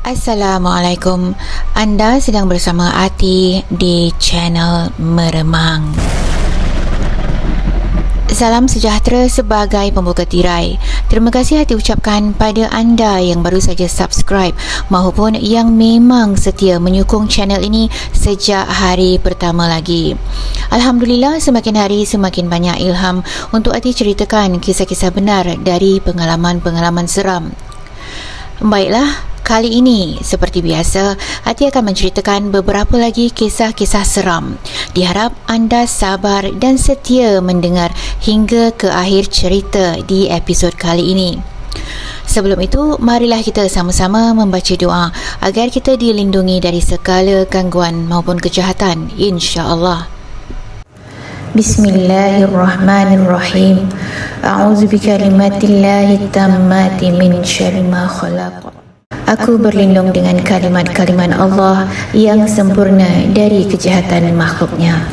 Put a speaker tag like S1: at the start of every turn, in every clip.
S1: Assalamualaikum. Anda sedang bersama Ati di channel Meremang. Salam sejahtera sebagai pembuka tirai. Terima kasih Ati ucapkan pada anda yang baru saja subscribe maupun yang memang setia menyokong channel ini sejak hari pertama lagi. Alhamdulillah, semakin hari semakin banyak ilham untuk Ati ceritakan kisah-kisah benar dari pengalaman-pengalaman seram. Baiklah, kali ini seperti biasa Ati akan menceritakan beberapa lagi kisah-kisah seram. Diharap anda sabar dan setia mendengar hingga ke akhir cerita di episod kali ini. Sebelum itu, marilah kita sama-sama membaca doa agar kita dilindungi dari segala gangguan maupun kejahatan, insya-Allah. Bismillahirrahmanirrahim. A'udzu bikalimatillahi tammati min syarri ma khalaq. Aku berlindung dengan kalimat-kalimat Allah yang sempurna dari kejahatan makhluknya.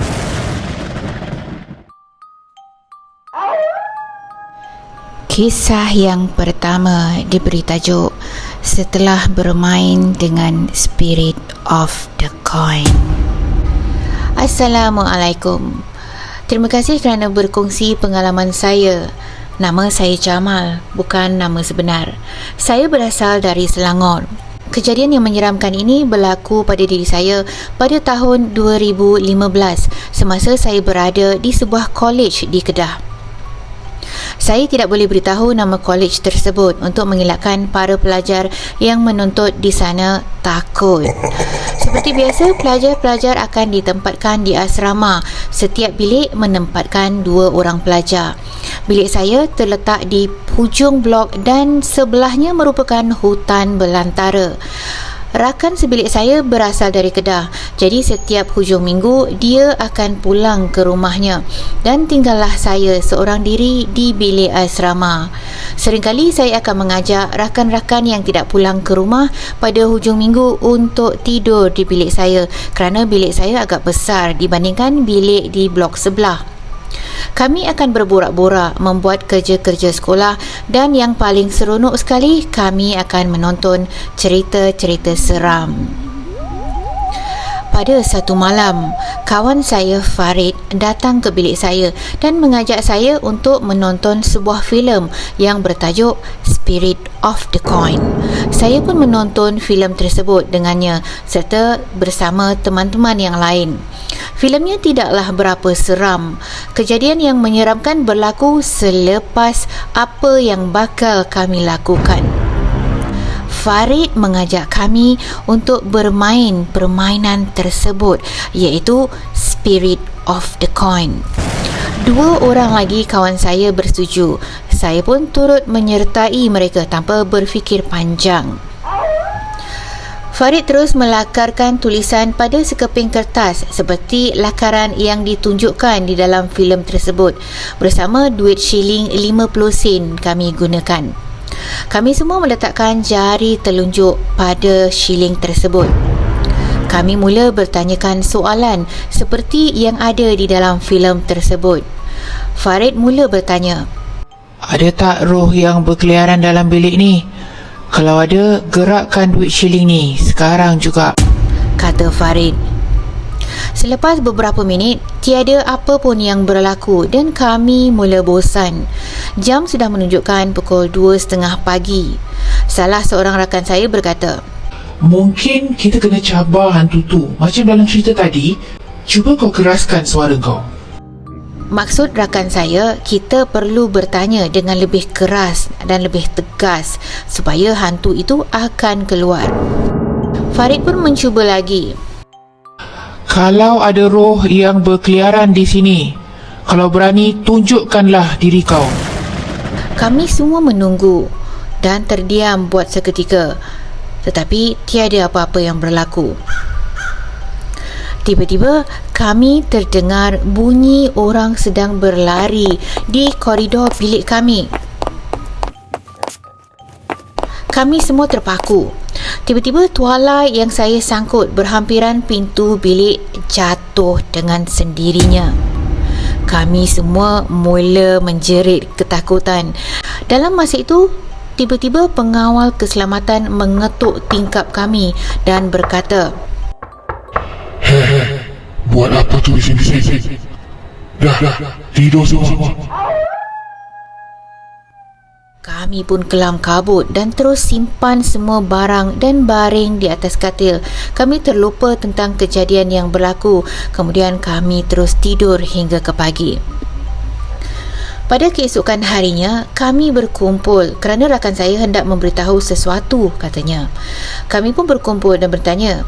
S1: Kisah yang pertama diberi tajuk Setelah Bermain dengan Spirit of the Coin. Assalamualaikum. Terima kasih kerana berkongsi pengalaman saya. Nama saya Jamal, bukan nama sebenar. Saya berasal dari Selangor. Kejadian yang menyeramkan ini berlaku pada diri saya pada tahun 2015 semasa saya berada di sebuah kolej di Kedah. Saya tidak boleh beritahu nama kolej tersebut untuk mengelakkan para pelajar yang menuntut di sana takut. Seperti biasa, pelajar-pelajar akan ditempatkan di asrama. Setiap bilik menempatkan 2 orang pelajar. Bilik saya terletak di hujung blok dan sebelahnya merupakan hutan belantara. Rakan sebilik saya berasal dari Kedah, jadi setiap hujung minggu dia akan pulang ke rumahnya dan tinggallah saya seorang diri di bilik asrama. Seringkali saya akan mengajak rakan-rakan yang tidak pulang ke rumah pada hujung minggu untuk tidur di bilik saya kerana bilik saya agak besar dibandingkan bilik di blok sebelah. Kami akan berborak-borak, membuat kerja-kerja sekolah dan yang paling seronok sekali, kami akan menonton cerita-cerita seram. Pada satu malam, kawan saya Farid datang ke bilik saya dan mengajak saya untuk menonton sebuah filem yang bertajuk Spirit of the Coin. Saya pun menonton filem tersebut dengannya serta bersama teman-teman yang lain. Filemnya tidaklah berapa seram. Kejadian yang menyeramkan berlaku selepas apa yang bakal kami lakukan. Farid mengajak kami untuk bermain permainan tersebut, iaitu Spirit of the Coin. 2 orang lagi kawan saya bersetuju. Saya pun turut menyertai mereka tanpa berfikir panjang. Farid terus melakarkan tulisan pada sekeping kertas seperti lakaran yang ditunjukkan di dalam filem tersebut. Bersama duit shilling 50 sen kami gunakan. Kami semua meletakkan jari telunjuk pada shilling tersebut. Kami mula bertanyakan soalan seperti yang ada di dalam filem tersebut. Farid mula bertanya,
S2: "Ada tak roh yang berkeliaran dalam bilik ni? Kalau ada, gerakkan duit shilling ni sekarang juga,"
S1: kata Farid. Selepas beberapa minit, tiada apa pun yang berlaku dan kami mula bosan. Jam sudah menunjukkan pukul 2.30 pagi. Salah seorang rakan saya berkata,
S2: "Mungkin kita kena cabar hantu tu macam dalam cerita tadi. Cuba kau keraskan suara kau."
S1: Maksud rakan saya, kita perlu bertanya dengan lebih keras dan lebih tegas supaya hantu itu akan keluar. Farid pun mencuba lagi.
S2: "Kalau ada roh yang berkeliaran di sini, kalau berani tunjukkanlah diri kau."
S1: Kami semua menunggu dan terdiam buat seketika, tetapi tiada apa-apa yang berlaku. Tiba-tiba kami terdengar bunyi orang sedang berlari di koridor bilik kami. Kami semua terpaku. Tiba-tiba tuala yang saya sangkut berhampiran pintu bilik jatuh dengan sendirinya. Kami semua mula menjerit ketakutan. Dalam masa itu, Tiba-tiba pengawal keselamatan mengetuk tingkap kami dan berkata,
S3: Hei, buat apa tu di sini? Dah, tidur semua.
S1: Kami pun kelam kabut dan terus simpan semua barang dan baring di atas katil. Kami terlupa tentang kejadian yang berlaku. Kemudian kami terus tidur hingga ke pagi. Pada keesokan harinya, kami berkumpul kerana rakan saya hendak memberitahu sesuatu, katanya. Kami pun berkumpul dan bertanya,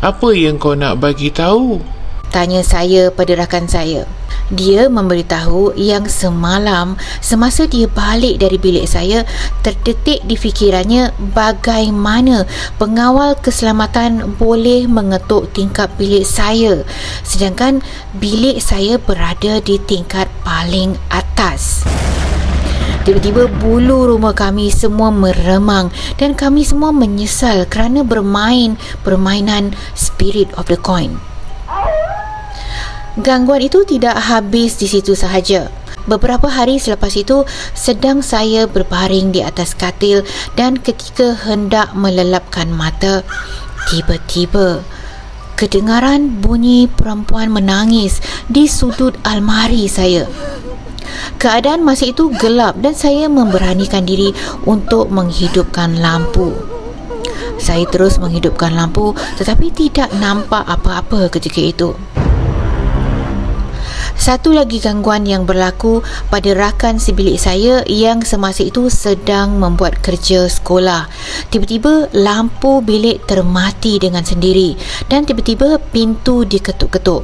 S2: Apa yang kau nak bagi tahu?
S1: tanya saya pada rakan saya. Dia memberitahu yang semalam semasa dia balik dari bilik saya, terdetik di fikirannya bagaimana pengawal keselamatan boleh mengetuk tingkap bilik saya, sedangkan bilik saya berada di tingkat paling atas. Tiba-tiba bulu rumah kami semua meremang dan kami semua menyesal kerana bermain permainan Spirit of the Coin. Gangguan itu tidak habis di situ sahaja. Beberapa hari selepas itu, sedang saya berbaring di atas katil dan ketika hendak melelapkan mata, tiba-tiba kedengaran bunyi perempuan menangis di sudut almari saya. Keadaan masa itu gelap dan saya memberanikan diri untuk menghidupkan lampu. Saya terus menghidupkan lampu tetapi tidak nampak apa-apa ketika itu. Satu lagi gangguan yang berlaku pada rakan sebilik saya yang semasa itu sedang membuat kerja sekolah. Tiba-tiba lampu bilik termati dengan sendiri dan tiba-tiba pintu diketuk-ketuk.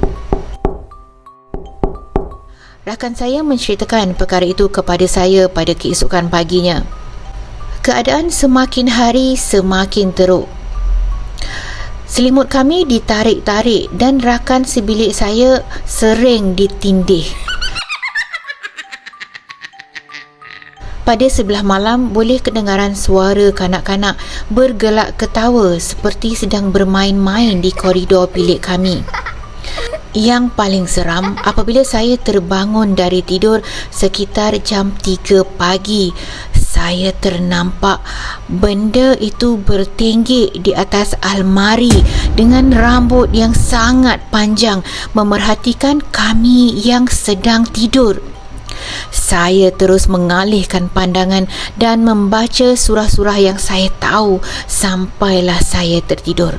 S1: Rakan saya menceritakan perkara itu kepada saya pada keesokan paginya. Keadaan semakin hari semakin teruk. Selimut kami ditarik-tarik dan rakan sebilik saya sering ditindih. Pada sebelah malam boleh kedengaran suara kanak-kanak bergelak ketawa seperti sedang bermain-main di koridor bilik kami. Yang paling seram apabila saya terbangun dari tidur sekitar jam 3 pagi. Saya ternampak benda itu bertinggi di atas almari dengan rambut yang sangat panjang memerhatikan kami yang sedang tidur. Saya terus mengalihkan pandangan dan membaca surah-surah yang saya tahu sampailah saya tertidur.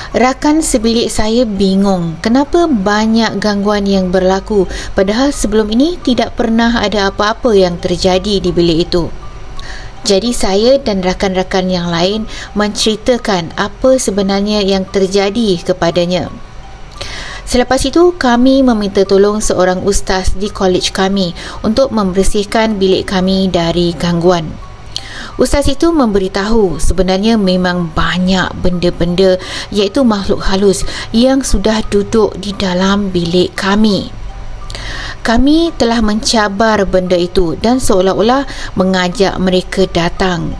S1: Rakan sebilik saya bingung kenapa banyak gangguan yang berlaku padahal sebelum ini tidak pernah ada apa-apa yang terjadi di bilik itu. Jadi saya dan rakan-rakan yang lain menceritakan apa sebenarnya yang terjadi kepadanya. Selepas itu kami meminta tolong seorang ustaz di kolej kami untuk membersihkan bilik kami dari gangguan. Ustaz itu memberitahu sebenarnya memang banyak benda-benda iaitu makhluk halus yang sudah duduk di dalam bilik kami. Kami telah mencabar benda itu dan seolah-olah mengajak mereka datang.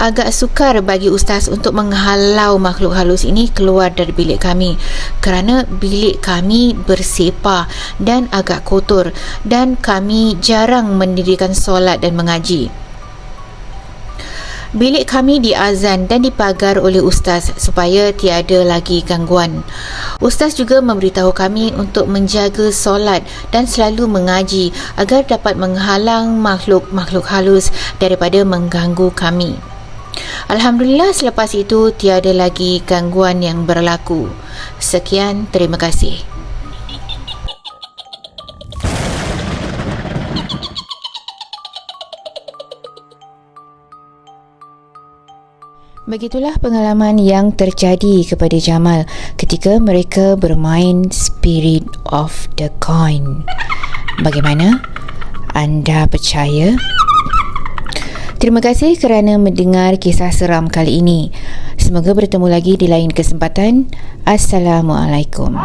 S1: Agak sukar bagi ustaz untuk menghalau makhluk halus ini keluar dari bilik kami kerana bilik kami bersepah dan agak kotor dan kami jarang mendirikan solat dan mengaji. Bilik kami diazan dan dipagar oleh ustaz supaya tiada lagi gangguan. Ustaz juga memberitahu kami untuk menjaga solat dan selalu mengaji agar dapat menghalang makhluk-makhluk halus daripada mengganggu kami. Alhamdulillah selepas itu tiada lagi gangguan yang berlaku. Sekian, terima kasih. Begitulah pengalaman yang terjadi kepada Jamal ketika mereka bermain Spirit of the Coin. Bagaimana? Anda percaya? Terima kasih kerana mendengar kisah seram kali ini. Semoga bertemu lagi di lain kesempatan. Assalamualaikum.